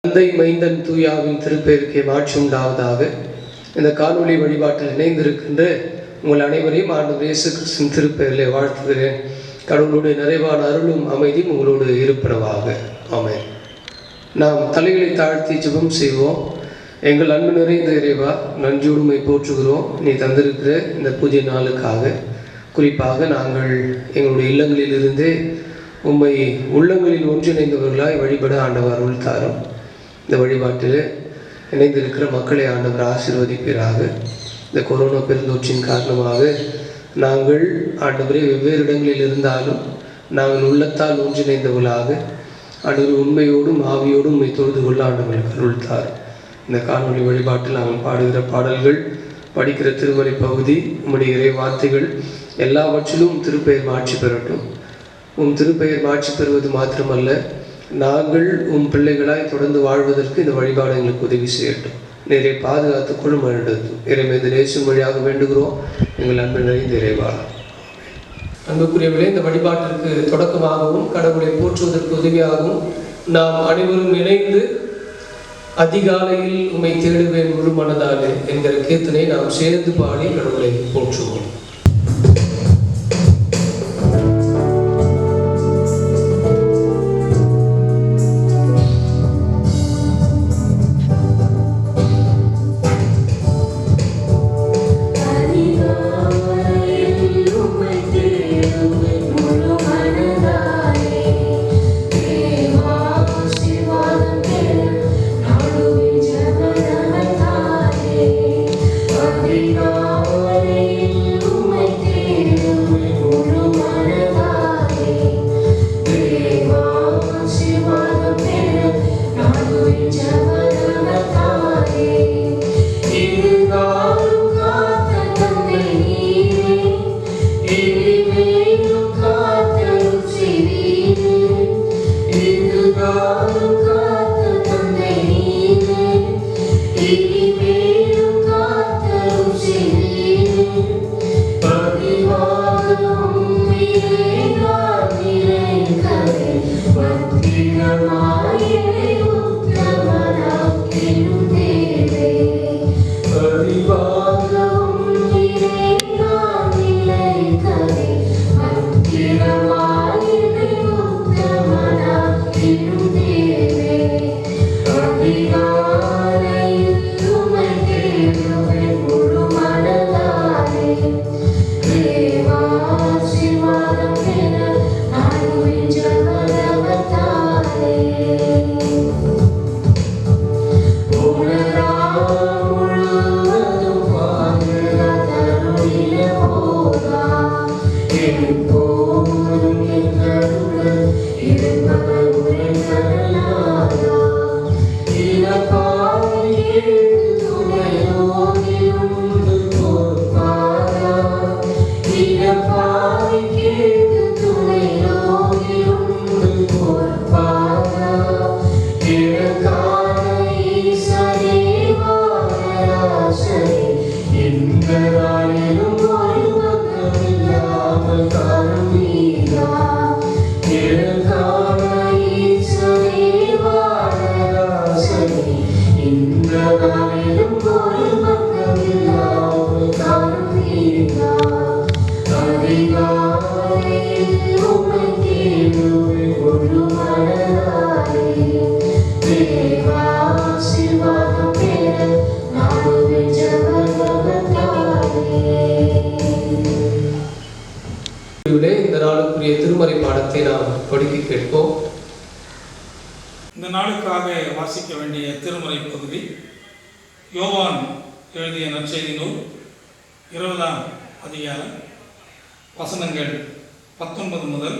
தந்தை மைந்தன் தூயாவின் திருப்பெயருக்கே மாற்றி உண்டாவதாக. இந்த காணொளி வழிபாட்டில் இணைந்திருக்கின்ற உங்கள் அனைவரையும் ஆண்டவர் இயேசு கிறிஸ்துவின் திருப்பெயரிலே வாழ்த்துகிறேன். கடவுளுடைய நிறைவான அருளும் அமைதியும் உங்களோடு இருப்பனவாக. ஆமென். நாம் தலைகளை தாழ்த்தி ஜெபம் செய்வோம். எங்கள் அன்பு நிறைந்த இறைவா, நன்றியுடுமை போற்றுகிறோம். நீ தந்திருக்கிற இந்த பூஜை நாளுக்காக. குறிப்பாக நாங்கள் எங்களுடைய இல்லங்களிலிருந்தே உம்மை உள்ளங்களில் ஒன்றிணைந்தவர்களாய் வழிபட ஆண்டவர் அருள் தாரும். இந்த வழிபாட்டில் இணைந்திருக்கிற மக்களை ஆண்டவர் ஆசீர்வதிப்பீராக. இந்த கொரோனா பெருந்தொற்றின் காரணமாக நாங்கள் ஆண்டவரே வெவ்வேறு இடங்களில் இருந்தாலும் நாங்கள் உள்ளத்தால் ஒன்றிணைந்தவர்களாக ஆண்டவர் உண்மையோடும் ஆவியோடும் உண்மை தொழுது கொள்ள ஆண்டவர்களுக்கு அருள் தாரும். இந்த காணொலி வழிபாட்டில் நாங்கள் பாடுகிற பாடல்கள், படிக்கிற திருமறை பகுதி, உம்முடைய இறை வார்த்தைகள் எல்லாவற்றிலும் திருப்பெயர் மாட்சி பெறட்டும். உம் திருப்பெயர் மாட்சி பெறுவது மாத்திரமல்ல, நாங்கள் உம் பிள்ளைகளாய் தொடர்ந்து வாழ்வதற்கு இந்த வழிபாடு எங்களுக்கு உதவி செய்யட்டும். நிறைய பாதுகாத்து கொள்ளும் எடுத்தும் இறைமீது நேசும் வழியாக வேண்டுகிறோம் எங்கள் அன்பு நிறைந்த இறைவா. அன்புக்குரியவர்களே, இந்த வழிபாட்டிற்கு தொடக்கமாகவும் கடவுளை போற்றுவதற்கு உதவியாகவும் நாம் அனைவரும் இணைந்து அதிகாலையில் உம்மை தேடுவேன் முழு மனதாலே என்கிற கீர்த்தனை நாம் சேர்ந்து பாடி கடவுளை போற்றுவோம். இந்த நாளுக்குரிய திருமறை பாடத்தை நாம் படிக்க கேட்போம். இந்த நாளுக்காக வாசிக்க வேண்டிய திருமறை பகுதி யோவான் எழுதிய நற்செய்தி நூல் 20ஆம் அதிகாரம் வசனங்கள் 19 முதல்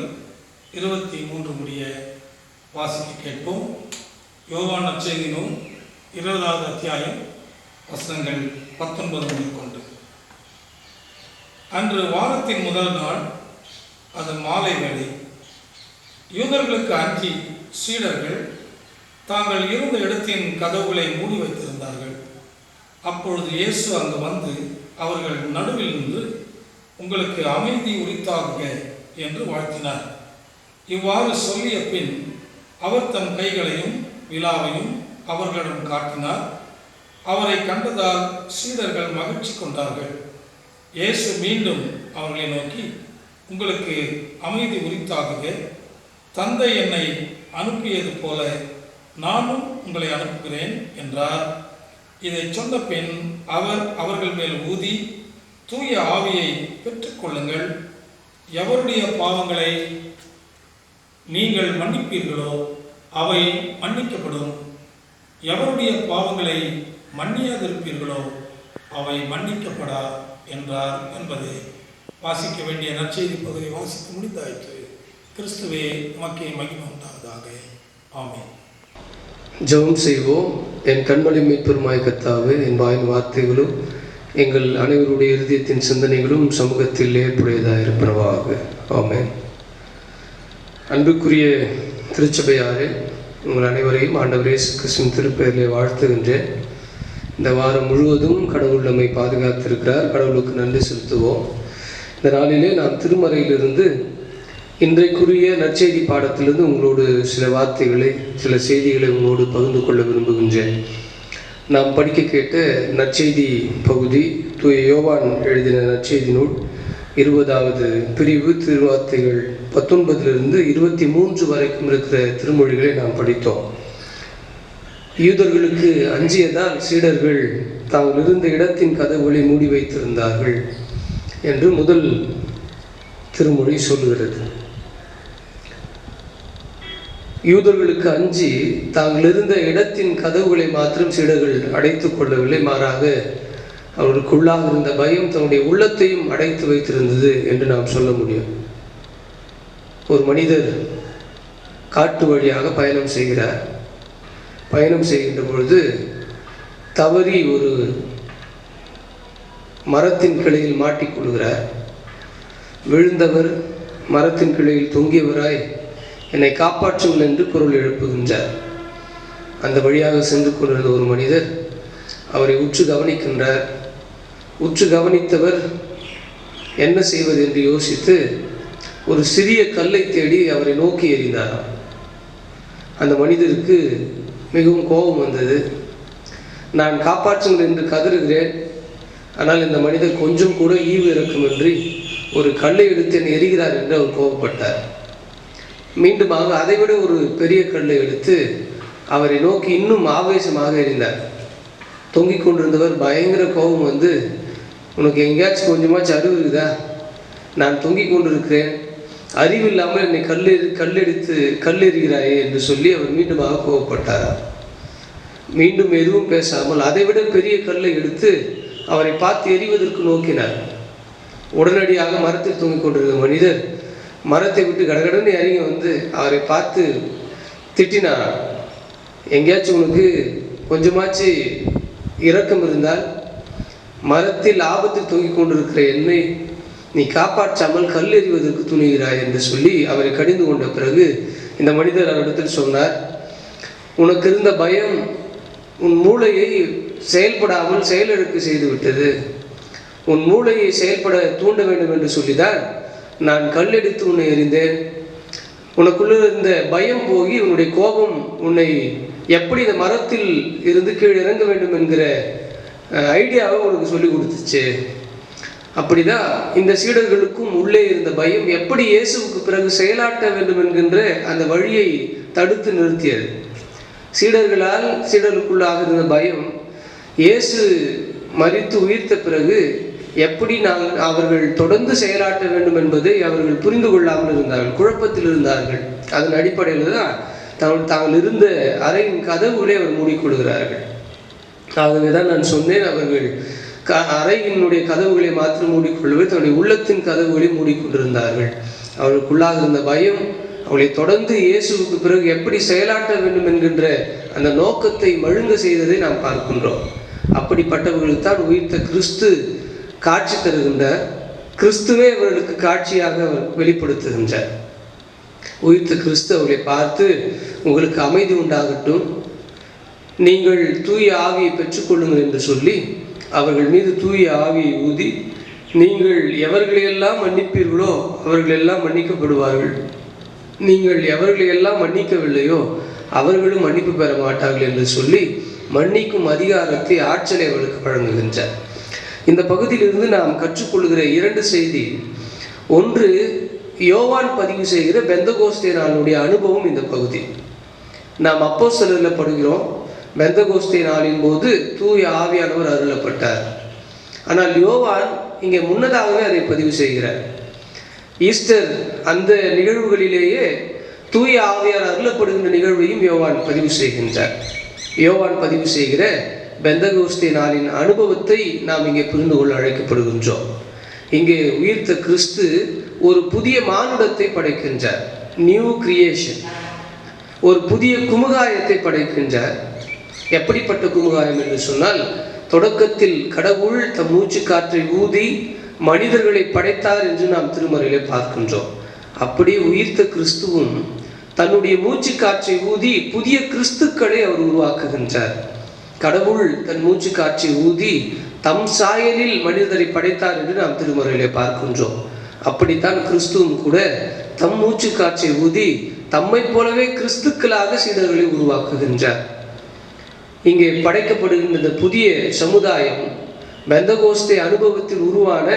23 முடிய வாசிக்க கேட்போம். யோவான் நற்செய்தி நூல் 20வது அத்தியாயம் வசனங்கள் 19 முதல் கொண்டு. அன்று வாரத்தின் முதல் நாள், அது மாலை வேளை. யூதர்களுக்கு அஞ்சி சீடர்கள் தாங்கள் இருந்த இடத்தின் கதவுகளை மூடி வைத்திருந்தார்கள். அப்பொழுது இயேசு அங்கு வந்து அவர்கள் நடுவில் நின்று, உங்களுக்கு அமைதி உரித்தாகுக என்று வாழ்த்தினார். இவ்வாறு சொல்லிய பின் அவர் தம் கைகளையும் விலாவையும் அவர்களிடம் காட்டினார். அவரை கண்டதால் சீடர்கள் மகிழ்ச்சி கொண்டார்கள். இயேசு மீண்டும் அவர்களை நோக்கி, உங்களுக்கு அமைதி உரித்தாகுக. தந்தை என்னை அனுப்பியது போல நானும் உங்களை அனுப்புகிறேன் என்றார். இதை சொன்ன பின் அவர் அவர்கள் மேல் ஊதி, தூய ஆவியை பெற்றுக்கொள்ளுங்கள். எவருடைய பாவங்களை நீங்கள் மன்னிப்பீர்களோ அவை மன்னிக்கப்படும். எவருடைய பாவங்களை மன்னியாதிருப்பீர்களோ அவை மன்னிக்கப்படா என்றார் என்பதை வாசிக்க வேண்டிய நற்செய்தி பகுதி வாசிக்க முடிந்தாயிற்று. கிறிஸ்துவே உமக்கே மகிமை உண்டாவதாக. ஆமென். ஜெபம் செய்வோம். என் கண்மலை மீட்பெருமாய் கர்த்தாவே, என் வாயின் வார்த்தைகளும் எங்கள் அனைவருடைய இருதயத்தின் சிந்தனைகளும் சமூகத்தில் ஏற்புடையதாக இருப்பனவாக. ஆமென். அன்புக்குரிய திருச்சபையாரே, உங்கள் அனைவரையும் ஆண்டவர் இயேசு கிறிஸ்துவின் திருப்பெயரிலே வாழ்த்துகின்றேன். இந்த வாரம் முழுவதும் கடவுள் நம்மை பாதுகாத்திருக்கிறார். கடவுளுக்கு நன்றி செலுத்துவோம். இந்த நாளிலே நாம் திருமறையிலிருந்து இன்றைக்குரிய நற்செய்தி பாடத்திலிருந்து உங்களோடு சில வார்த்தைகளை, சில செய்திகளை உங்களோடு பகிர்ந்து கொள்ள விரும்புகின்றேன். நாம் படிக்க கேட்ட நற்செய்தி பகுதி தூய யோவான் எழுதின நற்செய்தி நூல் 20வது பிரிவு, திருவார்த்தைகள் 19 23 வரைக்கும் இருக்கிற திருமொழிகளை நாம் படித்தோம். யூதர்களுக்கு அஞ்சியதால் சீடர்கள் தாங்கள் இருந்த இடத்தின் கதவுகளை மூடி வைத்திருந்தார்கள் என்று முதல் திருமொழி சொல்கிறது. யூதர்களுக்கு அஞ்சி தாங்கள் இருந்த இடத்தின் கதவுகளை மாத்திரம் சீடர்கள் அடைத்துக் கொள்ளவில்லை, மாறாக அவர்களுக்குள்ளாக இருந்த பயம் தன்னுடைய உள்ளத்தையும் அடைத்து வைத்திருந்தது என்று நாம் சொல்ல முடியும். ஒரு மனிதர் காட்டு வழியாக பயணம் செய்கிறார். பயணம் செய்கின்ற பொழுது தவறி ஒரு மரத்தின் கிளையில் மாட்டிக்கொள்கிறார். விழுந்தவர் மரத்தின் கிளையில் தொங்கியவராய், என்னை காப்பாற்றுங்கள் என்று குரல் எழுப்புகின்றார். அந்த வழியாக சென்று கொண்டிருந்த ஒரு மனிதர் அவரை உற்று கவனிக்கின்றார். உற்று கவனித்தவர் என்ன செய்வது என்று யோசித்து ஒரு சிறிய கல்லை தேடி அவரை நோக்கி எறிந்தார். அந்த மனிதருக்கு மிகவும் கோபம் வந்தது. நான் காப்பாற்றுங்கள் என்று கதறுகிறேன், ஆனால் இந்த மனிதர் கொஞ்சம் கூட ஈவு இறக்கமின்றி ஒரு கல்லை எடுத்து என்னை எறிகிறார் என்று அவர் கோபப்பட்டார். மீண்டுமாக அதைவிட ஒரு பெரிய கல்லை எடுத்து அவரை நோக்கி இன்னும் ஆவேசமாக எறிந்தார். தொங்கிக் கொண்டிருந்தவர் பயங்கர கோபம் வந்து, உனக்கு எங்கேயாச்சும் கொஞ்சமாச்சும் அறிவு இருக்குதா? நான் தொங்கிக் கொண்டிருக்கிறேன், அறிவில்லாமல் என்னை கல்லெறிகிறாயே என்று சொல்லி அவர் மீண்டுமாக கோபப்பட்டார். மீண்டும் எதுவும் பேசாமல் அதைவிட பெரிய கல்லை எடுத்து அவரை பார்த்து எறிவதற்கு நோக்கினார். உடனடியாக மரத்தில் தொங்கிக் கொண்டிருந்த மனிதர் மரத்தை விட்டு கடகடன்னு இறங்கி வந்து அவரை பார்த்து திட்டினார். எங்கேயாச்சும் உனக்கு கொஞ்சமாச்சு இரக்கம் இருந்தால் மரத்தில் ஆபத்தில் தொங்கிக் கொண்டிருக்கிற என்னை நீ காப்பாற்றாமல் கல் எறிவதற்கு துணிகிறாய் என்று சொல்லி அவரை கடிந்து கொண்ட பிறகு இந்த மனிதர் அவரிடத்தில் சொன்னார், உனக்கு இருந்த பயம் உன் மூளையை செயல்படாமல் செயலிழக்க செய்துவிட்டது. உன் மூளையை செயல்பட தூண்ட வேண்டும் என்று சொல்லிதான் நான் கல்லெடுத்து உன்னை எறிந்தேன். உனக்குள்ள இருந்த பயம் போகி உன்னுடைய கோபம் உன்னை எப்படி இந்த மரத்தில் இருந்து கீழே இறங்க வேண்டும் என்கிற ஐடியாவை உனக்கு சொல்லி கொடுத்துச்சு. அப்படிதான் இந்த சீடர்களுக்கும் உள்ளே இருந்த பயம் எப்படி இயேசுவுக்கு பிறகு செயலாற்ற வேண்டும் என்கின்ற அந்த வழியை தடுத்து நிறுத்தியது. சீடர்களுக்குள்ளாக இருந்த பயம் இயேசு மரித்து உயிர்த்த பிறகு எப்படி அவர்கள் தொடர்ந்து செயலாற்ற வேண்டும் என்பதை அவர்கள் புரிந்து கொள்ளாமல் இருந்தார்கள், குழப்பத்தில் இருந்தார்கள். அதன் அடிப்படையில் தான் தாங்கள் இருந்த அறையின் கதவுகளே அவர் மூடிக்கொள்கிறார்கள். ஆகவே தான் நான் சொன்னேன், அவர்கள் அறையினுடைய கதவுகளை மாத்திரம் மூடிக்கொள்ளவே தன்னுடைய உள்ளத்தின் கதவுகளை மூடிக்கொண்டிருந்தார்கள். அவர்களுக்குள்ளாக இருந்த பயம் அவளை தொடர்ந்து இயேசுவுக்கு பிறகு எப்படி செயலாற்ற வேண்டும் என்கின்ற அந்த நோக்கத்தை மழுங்க செய்ததை நாம் பார்க்கின்றோம். அப்படிப்பட்டவர்களுக்கு தான் உயிர்த்த கிறிஸ்து காட்சி தருகின்றார். கிறிஸ்துவே அவர்களுக்கு காட்சியாக வெளிப்படுத்துகின்றார். உயிர்த்த கிறிஸ்து அவர்களை பார்த்து, உங்களுக்கு அமைதி உண்டாகட்டும், நீங்கள் தூய ஆவியை பெற்றுக்கொள்ளுங்கள் என்று சொல்லி அவர்கள் மீது தூய ஆவியை ஊதி, நீங்கள் எவர்களையெல்லாம் மன்னிப்பீர்களோ அவர்களெல்லாம் மன்னிக்கப்படுவார்கள், நீங்கள் எவர்களையெல்லாம் மன்னிக்கவில்லையோ அவர்களும் மன்னிப்பு பெற மாட்டார்கள் என்று சொல்லி மன்னிக்கும் அதிகாரத்தை ஆற்றலை அவர்களுக்கு வழங்குகின்றார். இந்த பகுதியிலிருந்து நாம் கற்றுக்கொள்கிற 2 செய்தி. ஒன்று, யோவான் பதிவு செய்கிற பெந்தகோஸ்தே நாளுடைய அனுபவம். இந்த பகுதி நாம் அப்போஸ்தலரில் படுகிறோம். பெந்தகோஸ்தே நாளின் போது தூய ஆவியானவர் அருளப்பட்டார். ஆனால் யோவான் இங்கே முன்னதாகவே அதை பதிவு செய்கிறார். ஈஸ்டர் அந்த நிகழ்வுகளிலேயே தூய ஆவியார் அருளப்படுகின்ற நிகழ்வையும் யோவான் பதிவு செய்கின்றார். யோவான் பதிவு செய்கிற பெந்தகோஸ்தே நாளின் அனுபவத்தை நாம் இங்கே புரிந்து கொள்ள அழைக்கப்படுகின்றோம். இங்கே உயிர்த்த கிறிஸ்து ஒரு புதிய மானுடத்தை படைக்கின்றார். நியூ கிரியேஷன், ஒரு புதிய குமுகாயத்தை படைக்கின்றார். எப்படிப்பட்ட குமுகாயம் என்று சொன்னால், தொடக்கத்தில் கடவுள் தம் மூச்சு காற்றை ஊதி மனிதர்களை படைத்தார் என்று நாம் திருமறையிலே பார்க்கின்றோம். அப்படி உயிர்த்த கிறிஸ்துவும் தன்னுடைய மூச்சு காற்றை ஊதி புதிய கிறிஸ்துக்களை அவர் உருவாக்குகின்றார். கடவுள் தன் மூச்சு காற்றை ஊதி தம் சாயலில் மனிதரை படைத்தார் என்று நாம் திருமறையிலே பார்க்கின்றோம். அப்படித்தான் கிறிஸ்துவும் கூட தம் மூச்சு காற்றை ஊதி தம்மை போலவே கிறிஸ்துக்களாக சீடர்களை உருவாக்குகின்றார். இங்கே படைக்கப்படுகின்ற இந்த புதிய சமுதாயம் பெந்தகோஸ்தே அனுபவத்தில் உருவான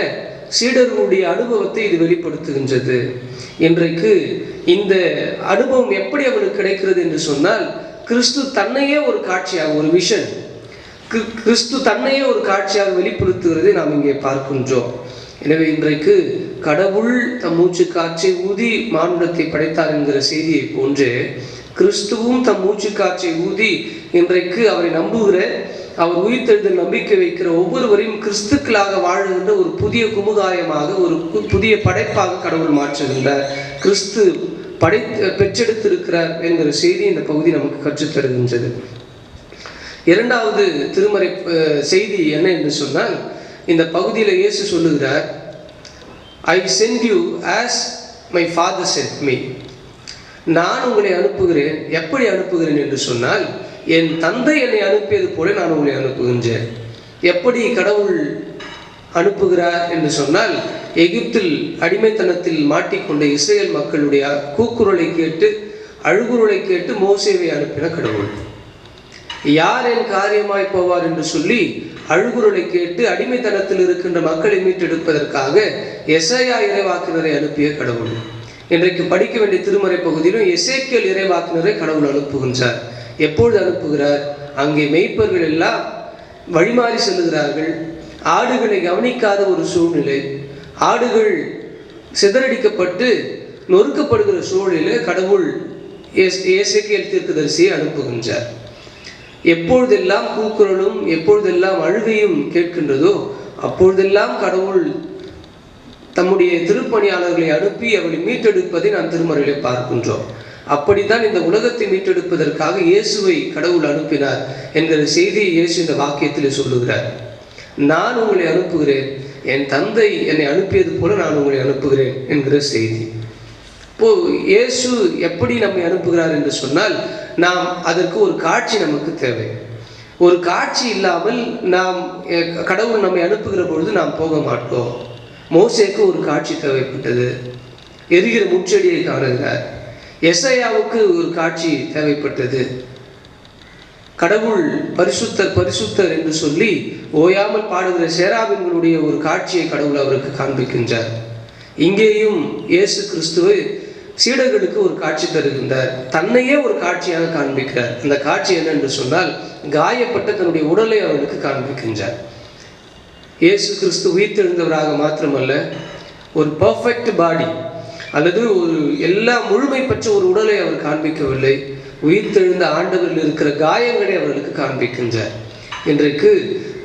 சீடர்களுடைய அனுபவத்தை இது வெளிப்படுத்துகின்றது. இன்றைக்கு இந்த அனுபவம் எப்படி அவனுக்கு கிடைக்கிறது என்று சொன்னால், கிறிஸ்து தன்னையே ஒரு காட்சியாக, ஒரு விஷன், கிறிஸ்து தன்னையே ஒரு காட்சியாக வெளிப்படுத்துகிறதை நாம் இங்கே பார்க்கின்றோம். எனவே இன்றைக்கு கடவுள் தம் மூச்சு காற்றை ஊதி மானுடத்தை படைத்தார் என்கிற செய்தியை போன்று கிறிஸ்துவும் தம் மூச்சு காற்றை ஊதி இன்றைக்கு அவரை நம்புகிற, அவர் உயிர்த்தெழுதல் நம்பிக்கை வைக்கிற ஒவ்வொருவரையும் கிறிஸ்துக்களாக வாழுகின்ற ஒரு புதிய குமுகாயமாக, ஒரு புதிய படைப்பாக கடவுள் மாற்றுகின்றார். கிறிஸ்து பெற்றெடுத்திருக்கிறார் என்கிற செய்தி இந்த பகுதி நமக்கு கற்றுத்தருகின்றது. 2வது திருமறை செய்தி என்ன என்று சொன்னால், இந்த பகுதியில் இயேசு சொல்லுகிறார், I sent you as my father sent me. நான் உங்களை அனுப்புகிறேன். எப்படி அனுப்புகிறேன் என்று சொன்னால், என் தந்தை என்னை அனுப்பியது போல நான் உங்களை அனுப்புகின்றேன். எப்படி கடவுள் அனுப்புகிறார் என்று சொன்னால், எகிப்தில் அடிமைத்தனத்தில் மாட்டிக்கொண்ட இஸ்ரேல் மக்களுடைய கூக்குரலை கேட்டு, அழுகுரலை கேட்டு மோசேவை அனுப்பின கடவுள். யார் என் காரியமாய் போவார் என்று சொல்லி அழுகுரலை கேட்டு அடிமைத்தனத்தில் இருக்கின்ற மக்களை மீட்டெடுப்பதற்காக எசையா இறைவாக்கினரை அனுப்பிய கடவுள். இன்றைக்கு படிக்க வேண்டிய திருமறை பகுதியிலும் எசேக்கியேல் இறைவாக்கினரை கடவுள் அனுப்புகின்றார். எப்பொழுது அனுப்புகிறார்? அங்கே மேய்ப்பர்கள் எல்லாம் வழிமாறி செல்லுகிறார்கள். ஆடுகளை கவனிக்காத ஒரு சூழ்நிலை, ஆடுகள் சிதறடிக்கப்பட்டு நொறுக்கப்படுகிற சூழலில் கடவுள் எசேக்கியேல் தீர்க்கதரிசியை அனுப்புகின்றார். எப்பொழுதெல்லாம் கூக்குரலும் எப்பொழுதெல்லாம் அழுகையும் கேட்கின்றதோ அப்பொழுதெல்லாம் கடவுள் தம்முடைய திருப்பணியாளர்களை அனுப்பி அவளை மீட்டெடுப்பதை நாம் திருமறையிலே பார்க்கின்றோம். அப்படித்தான் இந்த உலகத்தை மீட்டெடுப்பதற்காக இயேசுவை கடவுள் அனுப்பினார் என்கிற செய்தியை இயேசு இந்த வாக்கியத்தில் சொல்லுகிறார். நான் உங்களை அனுப்புகிறேன், என் தந்தை என்னை அனுப்பியது போல நான் உங்களை அனுப்புகிறேன் என்கிற செய்தி. இப்போ இயேசு எப்படி நம்மை அனுப்புகிறார் என்று சொன்னால், நாம் அதற்கு ஒரு காட்சி நமக்கு தேவை. ஒரு காட்சி இல்லாமல் நாம் கடவுள் நம்மை அனுப்புகிற பொழுது நாம் போக மாட்டோம். மோசேக்கு ஒரு காட்சி தேவைப்பட்டது, எரிகிற முச்செடியை காணுகிறார். எசையாவுக்கு ஒரு காட்சி தேவைப்பட்டது, கடவுள் பரிசுத்தர் பரிசுத்தர் என்று சொல்லி ஓயாமல் பாடுகிற சேராபின்களுடைய ஒரு காட்சியை கடவுள் அவருக்கு காண்பிக்கின்றார். இங்கேயும் இயேசு கிறிஸ்துவை சீடர்களுக்கு ஒரு காட்சி தருகின்றார், தன்னையே ஒரு காட்சியாக காண்பிக்கிறார். அந்த காட்சி என்ன என்று சொன்னால், காயப்பட்ட தன்னுடைய உடலை அவர்களுக்கு காண்பிக்கின்றார். இயேசு கிறிஸ்து உயிர்த்தெழுந்தவராக மாத்திரமல்ல, ஒரு பர்ஃபெக்ட் பாடி அல்லது ஒரு எல்லா முழுமை பெற்ற ஒரு உடலை அவர் காண்பிக்கவில்லை, உயிர்த்தெழுந்த ஆண்டவரில் இருக்கிற காயங்களை அவர்களுக்கு காண்பிக்கின்றார். இன்றைக்கு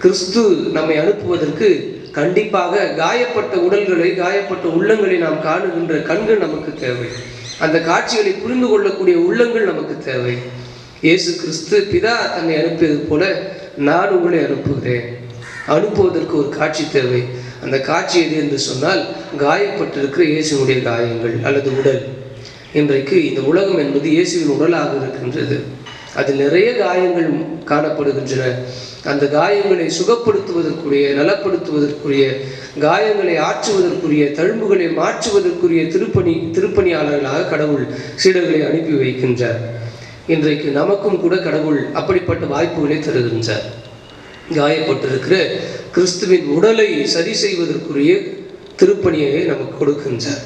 கிறிஸ்து நம்மை அனுப்புவதற்கு கண்டிப்பாக காயப்பட்ட உடல்களை, காயப்பட்ட உள்ளங்களை நாம் காணுகின்ற கண்கள் நமக்கு தேவை. அந்த காட்சிகளை புரிந்து கொள்ளக்கூடிய உள்ளங்கள் நமக்கு தேவை. இயேசு கிறிஸ்து பிதா தன்னை அனுப்பியது போல நான் உங்களை அனுப்புகிறேன். அனுப்புவதற்கு ஒரு காட்சி தேவை. அந்த காட்சி எது என்று சொன்னால், காயப்பட்டிருக்கிற இயேசுனுடைய காயங்கள் அல்லது உடல். இன்றைக்கு இந்த உலகம் என்பது இயேசுவின் உடலாக இருக்கின்றது. அதில் நிறைய காயங்கள் காணப்படுகின்றன. அந்த காயங்களை சுகப்படுத்துவதற்குரிய, நலப்படுத்துவதற்குரிய, காயங்களை ஆற்றுவதற்குரிய, தழும்புகளை மாற்றுவதற்குரிய திருப்பணியாளர்களாக கடவுள் சீடர்களை அனுப்பி வைக்கின்றார். இன்றைக்கு நமக்கும் கூட கடவுள் அப்படிப்பட்ட வாய்ப்புகளை தருகின்றார். காயப்பட்டிருக்கிற கிறிஸ்துவின் உடலை சரி செய்வதற்குரிய திருப்பணியை நமக்கு கொடுக்கின்றார்.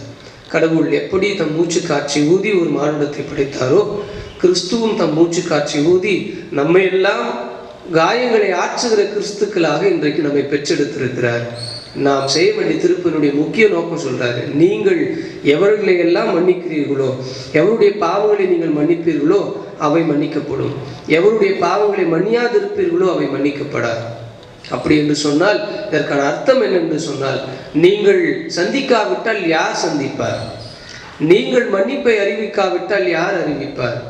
கடவுள் எப்படி தம் மூச்சு காட்சி ஊதி ஒரு மானுடத்தை படைத்தாரோ, கிறிஸ்துவும் தம் மூச்சு காட்சி ஊதி நம்மை எல்லாம் காயங்களை ஆற்றுகிற கிறிஸ்துக்களாக இன்றைக்கு நம்மை பெற்றெடுத்திருக்கிறார். நாம் செய்ய வேண்டிய திருப்பனுடைய முக்கிய நோக்கம் சொல்றாரு, நீங்கள் எவர்களை எல்லாம் மன்னிக்கிறீர்களோ, எவருடைய பாவங்களை நீங்கள் மன்னிப்பீர்களோ அவை மன்னிக்கப்படும், எவருடைய பாவங்களை மன்னியாதிருப்பீர்களோ அவை மன்னிக்கப்படாது. அப்படி என்று சொன்னால் இதற்கான அர்த்தம் என்னென்று சொன்னால், நீங்கள் சந்திக்காவிட்டால் யார் சந்திப்பார்? நீங்கள் மன்னிப்பை அறிவிக்காவிட்டால் யார் அறிவிப்பார்?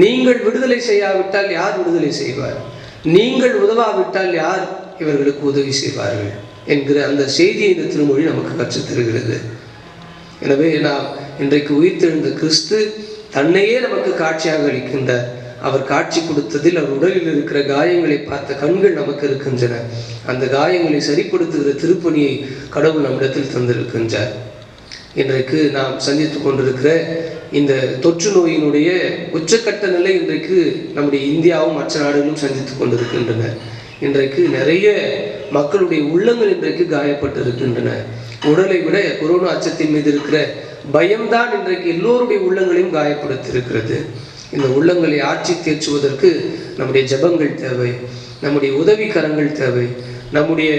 நீங்கள் விடுதலை செய்யாவிட்டால் யார் விடுதலை செய்வார்? நீங்கள் உதவாவிட்டால் யார் இவர்களுக்கு உதவி செய்வார்கள் என்கிற அந்த செய்தியை இந்த திருமொழி நமக்கு கற்றுத் தருகிறது. எனவே நாம் இன்றைக்கு உயிர்த்தெழுந்த கிறிஸ்து தன்னையே நமக்கு காட்சியாக அளிக்கின்றார். அவர் காட்சி கொடுத்ததில் அவர் உடலில் இருக்கிற காயங்களை பார்த்த கண்கள் நமக்கு இருக்கின்றன. அந்த காயங்களை சரிப்படுத்துகிற திருப்பணியை கடவுள் நம்மிடத்தில் தந்திருக்கின்றார். இன்றைக்கு நாம் சந்தித்து கொண்டிருக்கிற இந்த தொற்று நோயினுடைய உச்சக்கட்ட நிலை இன்றைக்கு நம்முடைய இந்தியாவும் மற்ற நாடுகளும் சந்தித்து கொண்டிருக்கின்றன. இன்றைக்கு நிறைய மக்களுடைய உள்ளங்கள் இன்றைக்கு காயப்பட்டு இருக்கின்றன. உடலை விட கொரோனா அச்சத்தின் மீது இருக்கிற பயம்தான் இன்றைக்கு எல்லோருடைய உள்ளங்களையும் காயப்படுத்தியிருக்கிறது. இந்த உள்ளங்களை ஆட்சி தேர்ச்சுவதற்கு நம்முடைய ஜெபங்கள் தேவை, நம்முடைய உதவிக்கரங்கள் தேவை. நம்முடைய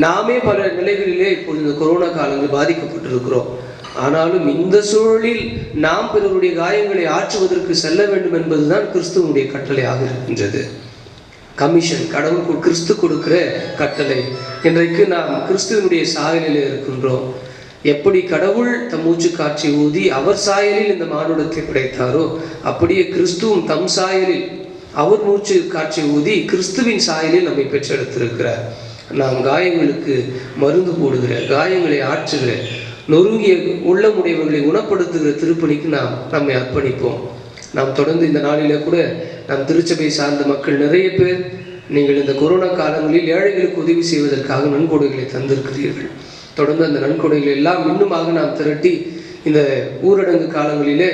நாமே பல நிலைகளிலே இப்போது இந்த கொரோனா காலங்கள் பாதிக்கப்பட்டிருக்கிறோம். ஆனாலும் இந்த சூழலில் நாம் பிறருடைய காயங்களை ஆற்றுவதற்கு செல்ல வேண்டும் என்பதுதான் கிறிஸ்துவனுடைய கட்டளையாக இருக்கின்றது. கமிஷன், கடவுள் கிறிஸ்து கொடுக்கிற கட்டளை. இன்றைக்கு நாம் கிறிஸ்துவனுடைய சாயலில் இருக்கின்றோம். எப்படி கடவுள் தம் மூச்சு காட்சி ஊதி அவர் சாயலில் இந்த மானுடத்தை படைத்தாரோ, அப்படியே கிறிஸ்துவும் தம் சாயலில் அவர் மூச்சு காட்சி ஊதி கிறிஸ்துவின் சாயலில் நம்மை பெற்றெடுத்திருக்கிறார். நாம் காயங்களுக்கு மருந்து போடுகிற, காயங்களை ஆற்றுகிற, நொறுங்கிய உள்ளமுடையவர்களை குணப்படுத்துகிற திருப்பணிக்கு நம்மை அர்ப்பணிப்போம். நாம் தொடர்ந்து இந்த நாளிலே கூட நாம் திருச்சபை சார்ந்த மக்கள் நிறைய பேர் நீங்கள் இந்த கொரோனா காலங்களில் ஏழைகளுக்கு உதவி செய்வதற்காக நன்கொடைகளை தந்திருக்கிறீர்கள். தொடர்ந்து அந்த நன்கொடைகளை எல்லாம் இன்னுமாக நாம் திரட்டி இந்த ஊரடங்கு காலங்களிலே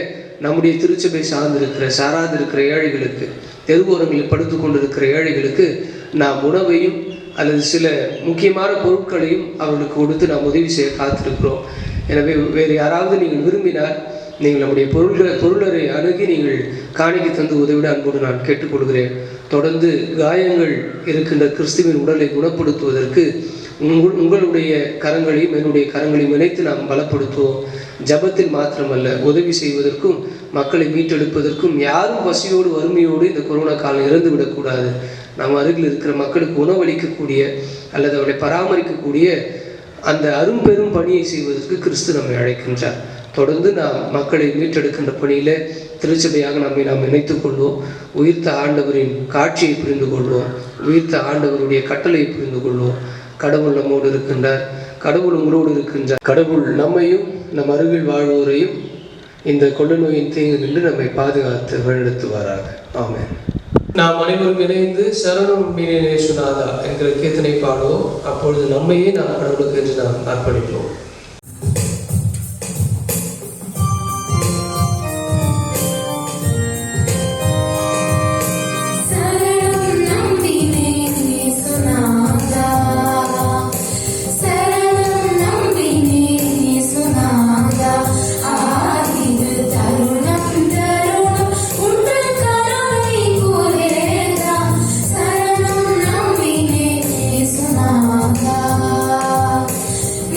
நம்முடைய திருச்சபை சார்ந்திருக்கிற சாராதிருக்கிற ஏழைகளுக்கு, தெருவோரங்களில் படுத்து கொண்டிருக்கிற ஏழைகளுக்கு நாம் உணவையும் அல்லது சில முக்கியமான பொருட்களையும் அவர்களுக்கு கொடுத்து நாம் உதவி செய்ய காத்திருக்கிறோம். எனவே வேறு யாராவது நீங்கள் விரும்பினால் நீங்கள் நம்முடைய பொருளரை அணுகி நீங்கள் காணிக்கை தந்து உதவிட அன்போடு நான் கேட்டுக்கொள்கிறேன். தொடர்ந்து காயங்கள் இருக்கின்ற கிறிஸ்துவின் உடலை குணப்படுத்துவதற்கு உங்களுடைய கரங்களையும் என்னுடைய கரங்களையும் இணைத்து நாம் பலப்படுத்துவோம். ஜபத்தில் மாத்திரமல்ல, உதவி செய்வதற்கும் மக்களை மீட்டெடுப்பதற்கும். யாரும் பசியோடு வறுமையோடு இந்த கொரோனா காலம் இறந்து விடக்கூடாது. நம்ம அருகில் இருக்கிற மக்களுக்கு உணவளிக்கக்கூடிய அல்லது அவரை பராமரிக்கக்கூடிய அந்த அரும்பெரும் பணியை செய்வதற்கு கிறிஸ்து நம்மை அழைக்கின்றார். தொடர்ந்து நாம் மக்களை மீட்டெடுக்கின்ற பணியில் திருச்சபையாக நாம் இணைத்துக் கொள்வோம். உயிர்த்த ஆண்டவரின் காட்சியை புரிந்து கொள்வோம். உயிர்த்த ஆண்டவருடைய கட்டளையை புரிந்து கொள்வோம். கடவுள் நம்மோடு இருக்கின்றார். கடவுள் உங்களோடு இருக்கின்றார். கடவுள் நம்மையும் நம் அருகில் வாழ்வோரையும் இந்த கொள்ள நோயின் தீங்கு நின்று நம்மை பாதுகாத்து வழிநடத்துவாராக. ஆமென். நாம் அனைவரும் இணைந்து சரணம் மீனே சுனாதா என்கிற கீர்த்தனை பாடுவோம். அப்பொழுது நம்மையே நாம் கடவுளுக்கு என்று நாம் அர்ப்பணிப்போம்.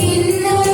இன்னும்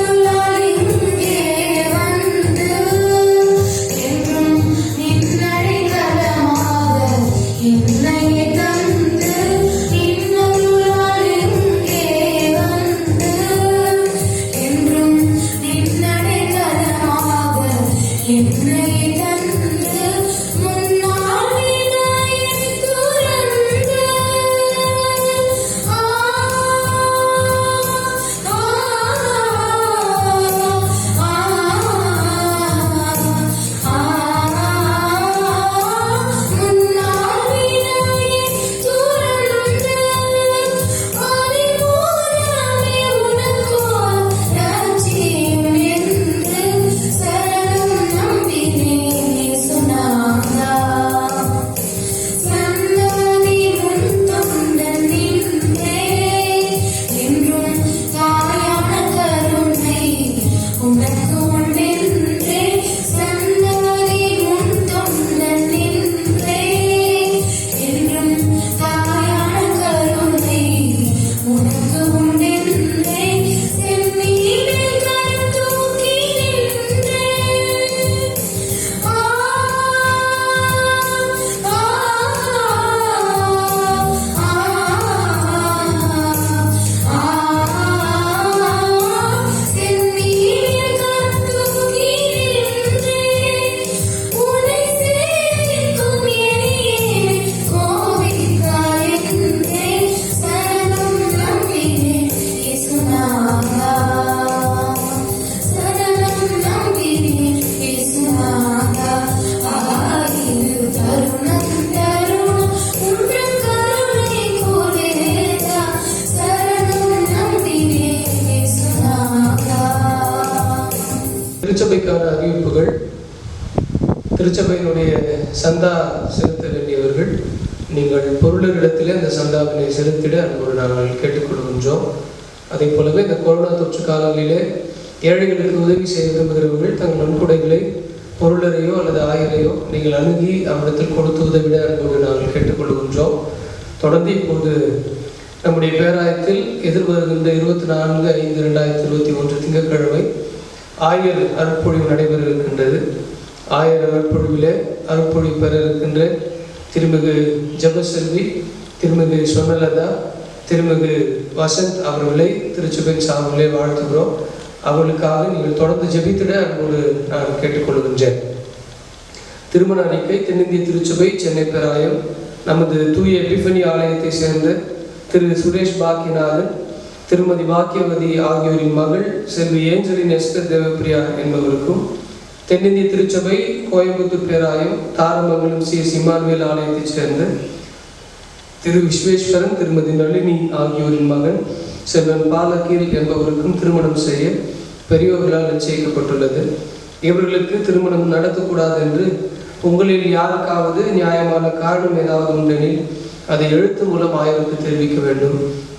திருச்சபைக்கான அறிவிப்புகள். திருச்சபையினுடைய சந்தா செலுத்த வேண்டியவர்கள் நீங்கள் பொருளரிடத்திலே அந்த சந்தாவினை செலுத்திட அன்போடு நாங்கள் கேட்டுக்கொள்கின்றோம். அதே போலவே இந்த கொரோனா தொற்று காலங்களிலே ஏழைகளுக்கு உதவி செய்ய விரும்புகிறவர்கள் தங்கள் நன்கொடைகளை பொருளரையோ அல்லது ஆயரையோ நீங்கள் அணுகி அவரிடத்தில் கொடுத்து உதவிட அன்போடு நாங்கள் கேட்டுக்கொள்கின்றோம். தொடர்ந்து இப்போது நம்முடைய பேராயத்தில் எதிர்வருகின்ற 24/5/2021 திங்கட்கிழமை ஆயர் அருட்பொழிவு நடைபெற இருக்கின்றது. ஆயர் அருட்பொழிவிலே அருட்பொழிவு பெற இருக்கின்ற திருமிகு ஜெபசெல்வி, திருமிகு சொன்னலதா, திருமிகு வசந்த் அவர்களை திருச்சபையின் சார்பிலே வாழ்த்துகிறோம். அவர்களுக்காக நீங்கள் தொடர்ந்து ஜெபித்திட அன்போடு நான் கேட்டுக்கொள்கின்றேன். திருமண அறிக்கை. தென்னிந்திய திருச்சபை சென்னை பேராயம் நமது தூய எபிஃபனி ஆலயத்தை சேர்ந்த திரு சுரேஷ் பாக்கியநாதன், திருமதி பாக்கியவதி ஆகியோரின் மகள் செல்வி ஏஞ்சலின் எஸ்தர் தேவப்பிரியா என்பவருக்கும், தென்னிந்திய திருச்சபை கோயம்புத்தூர் பேராயம் தாரமங்கலம் CS இமானுவேல் ஆலயத்தைச் சேர்ந்த திரு விஸ்வேஸ்வரன், திருமதி நளினி ஆகியோரின் மகன் செல்வன் பாலகீல் என்பவருக்கும் திருமணம் செய்ய பெரியோர்களால் நிச்சயிக்கப்பட்டுள்ளது. இவர்களுக்கு திருமணம் நடத்தக்கூடாது என்று உங்களில் யாருக்காவது நியாயமான காரணம் ஏதாவது உண்டெனில் அதை எழுத்து மூலம் ஆயருக்கு தெரிவிக்க வேண்டும்.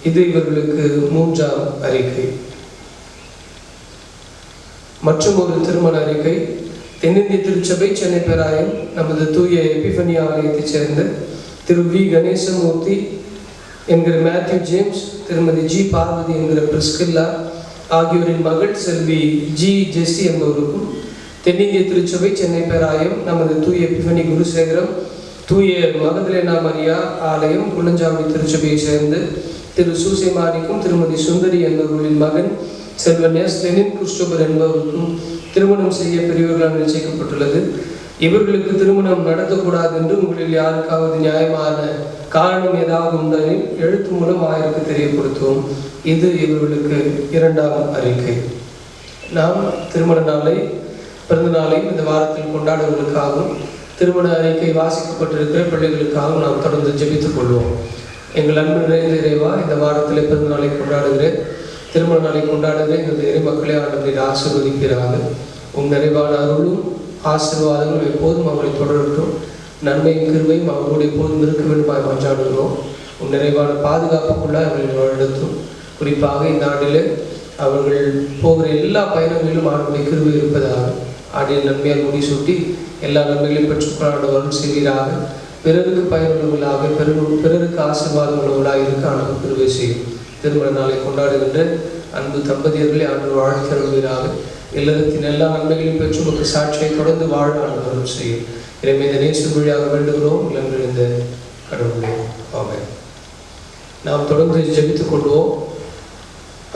இது இவர்களுக்கு 3ஆம் அறிக்கை. மற்றும் ஒரு திருமண அறிக்கை. தென்னிந்திய திருச்சபை சென்னை பேராயம் நமது தூய எபிஃபனி ஆலயத்தைச் சேர்ந்த திரு வி கணேசமூர்த்தி என்கிற மேத்யூ ஜேம்ஸ், திருமதி ஜி பார்வதி என்கிற பிரிஸ்கில்லா ஆகியோரின் மகள் செல்வி ஜி ஜெஸ்ஸி என்பவருக்கும், தென்னிந்திய திருச்சபை சென்னை பேராயம் நமது தூய எபிஃபனி குருசேகரம் தூய மகதலேனா மரியா ஆலயம் குள்ளஞ்சாவடி திருச்சபையை சேர்ந்து திரு சூசைமாரிக்கும், திருமதி சுந்தரி என்பவர்களின் மகன் செல்வன் எஸ் லெனின் கிறிஸ்டோபர் என்பவருக்கும் திருமணம் செய்ய பெரியவர்களால் நிச்சயிக்கப்பட்டுள்ளது. இவர்களுக்கு திருமணம் நடத்தக்கூடாது என்று உங்களில் யாருக்காவது நியாயமான காரணம் ஏதாவது உண்டெனில் எழுத்து மூலம் ஆயருக்கு தெரியப்படுத்துவோம். இது இவர்களுக்கு 2ஆம் அறிக்கை. நாம் திருமண நாளை, பிறந்த நாளையும் இந்த வாரத்தில் கொண்டாடுவதற்காகவும் திருமண அறிக்கை வாசிக்கப்பட்டிருக்கிற பிள்ளைகளுக்காகவும் நாம் தொடர்ந்து ஜெபித்துக் கொள்வோம். எங்கள் அன்பு நிறைந்த இறைவா, இந்த வாரத்தில் பிறந்த நாளை கொண்டாடுகிறேன், திருமண நாளை கொண்டாடுகிறேன். எங்கள் இறை மக்களை ஆண்டவரை ஆசீர்வதிக்கிறாங்க. உங்கள் நிறைவான அருளும் ஆசீர்வாதங்களும் எப்போதும் அவங்களை தொடரட்டும். நன்மையும் கிருபையும் அவர்களோடு எப்போதும் இருக்க வேண்டுமாய் மன்றாடுகிறோம். உன் நிறைவான பாதுகாப்புக்குள்ள அவர்களை வழிநடத்தும். குறிப்பாக இந்த ஆண்டில் அவர்கள் போகிற எல்லா பயணங்களிலும் ஆண்டுடைய கிருபை இருப்பதாக ஆண்டின் நன்மையால் முடிசூட்டி எல்லா நன்மைகளையும் பெற்றுக்கொள்ள வரும் செய்வீராக. பிறருக்கு பயனுள்ளவர்களாக, பிறருக்கு ஆசீர்வாதம் உள்ளவர்களாக இருக்க ஆண்டு கிருபை செய்யும். திருமண நாளை கொண்டாடுகின்ற அன்பு தம்பதியர்களை ஆண்டு வாழ்த்தருள்வீராக. இல்லறத்தின் எல்லா நன்மைகளையும் பெற்று உங்களுக்கு சாட்சியை தொடர்ந்து வாழ ஆண்டு செய்யும். எனவே இந்த நேச வழியாக வேண்டுகிறோம் இல்லங்கள் இந்த கடவுளே. ஆமென். நாம் தொடர்ந்து ஜெபித்துக் கொள்வோம்.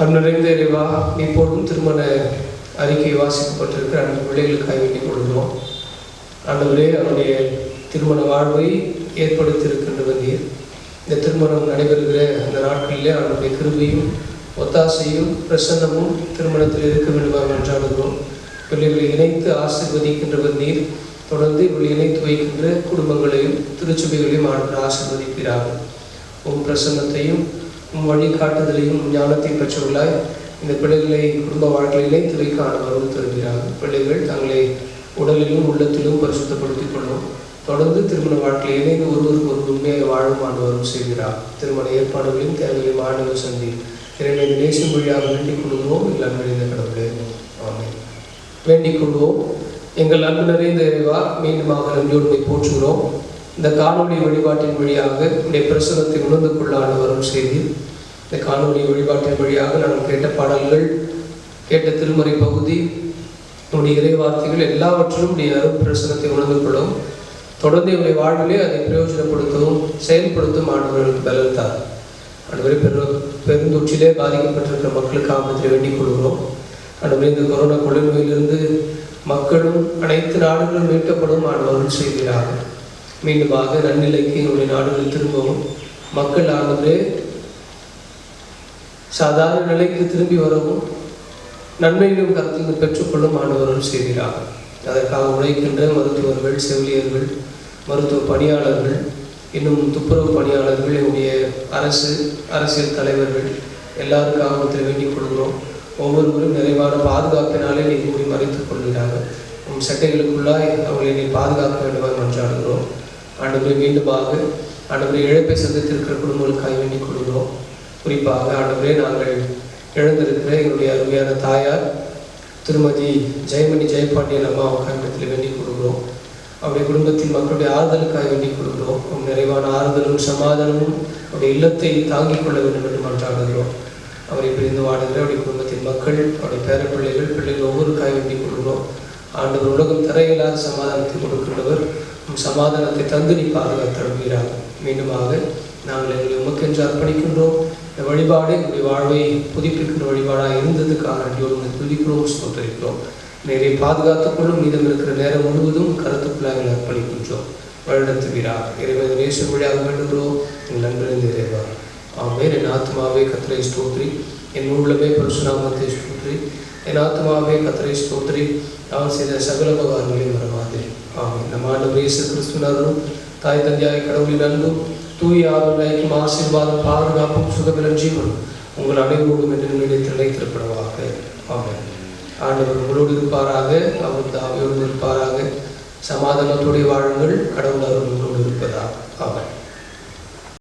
அன்பு நிறைந்த இறைவா, இப்பொழுதும் திருமண அறிக்கை வாசிக்கப்பட்டிருக்கிற அந்த பிள்ளைகளுக்காக வேண்டிக் கொள்கிறோம். ஆண்டவரே, அவருடைய திருமண வாழ்வை ஏற்படுத்தியிருக்கின்ற நீர், இந்த திருமணம் நடைபெறுகிற அந்த நாட்களிலே அவருடைய கிருபையும் ஒத்தாசையும் பிரசன்னமும் திருமணத்தில் இருக்க வேண்டுமாறு என்றாடுகிறோம். பிள்ளைகளை இணைத்து ஆசீர்வதிக்கின்றவர் நீர். தொடர்ந்து இவர்களை இணைத்து வைக்கின்ற குடும்பங்களையும் திருச்சபைகளையும் ஆண்டு ஆசீர்வதிக்கிறார்கள். உம் பிரசன்னத்தையும் உம் வழிகாட்டுதலையும் ஞானத்தையும் பெற்றவர்களாய் இந்த பிள்ளைகளை குடும்ப வாழ்க்கையிலே திரைக்கு ஆண்டவர்கள் தருகிறார்கள். பிள்ளைகள் தங்களை உடலிலும் உள்ளத்திலும் பரிசுத்தப்படுத்திக் கொள்ளும். தொடர்ந்து திருமண வாழ்க்கையில் இணைந்து ஒருவருக்கு ஒரு உண்மையாக வாழும் ஆண்டவரும் செய்கிறார். திருமண ஏற்பாடுகளையும் தேவையும் ஆண்டவர் சந்தி இறைவனை நேசம் வழியாக வேண்டிக் கொள்வோம். எல்லாம் நிறைந்த கடவுளே. ஆமென். வேண்டிக் கொள்வோம். எங்கள் அன்பு நிறைந்த இறைவா, மீண்டுமாக நன்றியோடு போற்றுகிறோம். இந்த காணொலி வழிபாட்டின் வழியாக உடைய பிரசனத்தை உணர்ந்து கொள்ள ஆண்டவரும் செய்தி, இந்த காணொலி வழிபாட்டின் வழியாக நாங்கள் கேட்ட பாடல்கள், கேட்ட திருமறை பகுதி, உடைய இறைவார்த்தைகள் எல்லாவற்றிலும் உடைய அருள் பிரசனத்தை உணர்ந்து கொள்ளும். தொடர்ந்து இவருடைய வாழ்விலே அதை பிரயோஜனப்படுத்தவும் செயல்படுத்தும் ஆண்டவர்களுக்கு பலன் தார். ஆண்டவரை பெருந்தொற்றிலே பாதிக்கப்பட்டிருக்கிற மக்களுக்காக வேண்டிக் கொள்கிறோம். ஆண்டவரை இந்த கொரோனா கொள்ளை நோயிலிருந்து மக்களும் அனைத்து நாடுகளும் மீட்கப்படும் ஆண்டவர்கள் செய்கிறார்கள். மீண்டுமாக நன்னிலைக்கு எங்களுடைய நாடுகள் திரும்பவும் மக்கள் ஆண்டவரே சாதாரண நிலைக்கு திரும்பி வரவும் நன்மைகளும் கருத்தில் பெற்றுக்கொள்ளும் ஆண்டவர்கள் செய்கிறார்கள். அதற்காக உழைக்கின்ற மருத்துவர்கள், செவிலியர்கள், மருத்துவ பணியாளர்கள், இன்னும் துப்புரவு பணியாளர்கள், என்னுடைய அரசியல் தலைவர்கள் எல்லாருக்காக வேண்டிக் கொள்கிறோம். ஒவ்வொருவரும் நிறைவான பாதுகாப்பினாலே நீ மூடி மறைத்துக் கொள்கிறார்கள். உம் சட்டைகளுக்குள்ளாய் அவர்களை நீ பாதுகாக்க வேண்டுமாய் மன்றாடுகிறோம். ஆண்டவரை மீண்டுமாக ஆண்டவரை இழப்பை சந்தித்திருக்கிற குடும்பங்களுக்காக வேண்டிக் கொள்கிறோம். குறிப்பாக ஆண்டவரே நாங்கள் இழந்திருக்கிற எங்களுடைய அருமையான தாயார் திருமதி ஜெயமணி ஜெயபாண்டியன் அம்மாவுக்காக இடத்தில் வேண்டிக் கொள்கிறோம். அவருடைய குடும்பத்தின் மக்களுடைய ஆறுதலுக்காக வேண்டிக் கொள்கிறோம். நிறைவான ஆறுதலும் சமாதானமும் அவருடைய இல்லத்தை தாங்கிக் கொள்ள வேண்டும் என்று மன்றாடுகிறோம். அவரை பிரிந்து வாடுகிற அவருடைய குடும்பத்தின் மக்கள், அவருடைய பிள்ளைகள் ஒவ்வொருக்காக வேண்டிக் கொள்கிறோம். ஆண்டவர் உலகம் தரையில்லாத சமாதானத்தை கொடுக்கின்றவர். சமாதானத்தை தந்து நீ பாதுகாத்தருகிறார். மீண்டுமாக நாங்கள் எங்களை உமக்கென்று அர்ப்பணிக்கின்றோம். இந்த வழிபாடு எங்களுடைய வாழ்வை புதுப்பிக்கின்ற வழிபாடாக இருந்ததுக்காக நன்றியோடு துதிக்கிறோம், ஸ்தோத்திரிக்கிறோம். நிறைய பாதுகாத்துக்கொள்ளும். மீதம் இருக்கிற நேரம் முழுவதும் கருத்துக்குள்ளாக அர்ப்பணிக்கின்றோம். வழிநடத்துகிறார். இறைவன் நேசம் வழியாக வேண்டுகிறோம். எங்கள் நண்பரின் இறைவா. ஆமென். என் ஆத்மாவே கர்த்தரை ஸ்தோத்திரி, என் உள்ளமே பரிசுநாமத்தை ஸ்தோத்திரி. என் ஆத்மாவே கர்த்தரை ஸ்தோத்திரி, அவர் செய்த சகல உபகாரங்களையும் மறவாதே. ஆமென். நம் ஆண்டவர் இயேசு கிறிஸ்துவின் தாய் தந்தையாய் கடவுளின் அன்பும் தூய ஆவியின் ஆசீர்வாதம் பாதுகாப்பும் சுகபலம் ஜீவனும் உங்கள் அனைவரோடும் என்று நிலையத்தில் நிலைத்திருப்பதாக. ஆமென். ஆண்டவர் உங்களோடு இருப்பாராக, அவர் ஆவியோடு இருப்பாராக. சமாதானத்தோடு வாழுங்கள். கடவுள் அருள் உங்களோடு இருப்பதாக. ஆமென்.